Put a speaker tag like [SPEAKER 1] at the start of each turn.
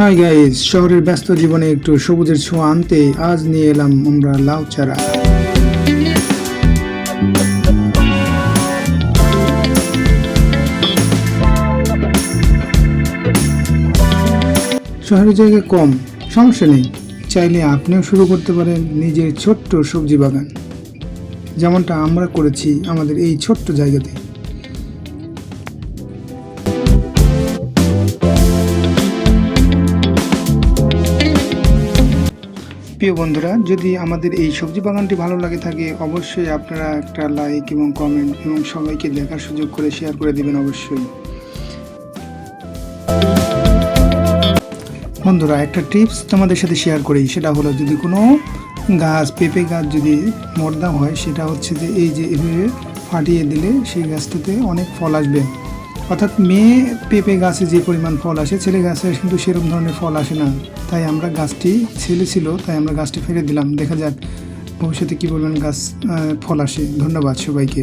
[SPEAKER 1] Hi guys, শহরের ব্যস্ত জীবনে একটু সবুজের ছোঁয়া আনতে আজ নিয়ে এলাম আমরা লাউ চারা। শহরের জায়গা কম, সমস্যা নেই, চাইলে আপনিও শুরু করতে পারেন নিজের ছোট্ট সবজি বাগান, যেমনটা আমরা করেছি আমাদের এই ছোট্ট জায়গাতে। প্রিয় বন্ধুরা, যদি আমাদের এই সবজি বাগানটি ভালো লাগে থাকে, অবশ্যই আপনারা একটা লাইক এবং কমেন্ট এবং সবাইকে দেখার সুযোগ করে শেয়ার করে দিবেন অবশ্যই। বন্ধুরা, একটা টিপস তোমাদের সাথে শেয়ার করি, সেটা হলো যদি কোনো গাছ, পেঁপে গাছ যদি মরদা হয়, সেটা হচ্ছে যে এই যে এভাবে ফাটিয়ে দিলে সেই গাছটাতে অনেক ফল আসবে। অর্থাৎ মেয়ে পেঁপে গাছে যে পরিমাণ ফল আসে, ছেলে গাছে কিন্তু সেরকম ধরনের ফল আসে না। তাই আমরা গাছটি ছেলে ছিল, তাই আমরা গাছটি ফেলে দিলাম। দেখা যাক ভবিষ্যতে কী পরিমাণ গাছ ফল আসে। ধন্যবাদ সবাইকে।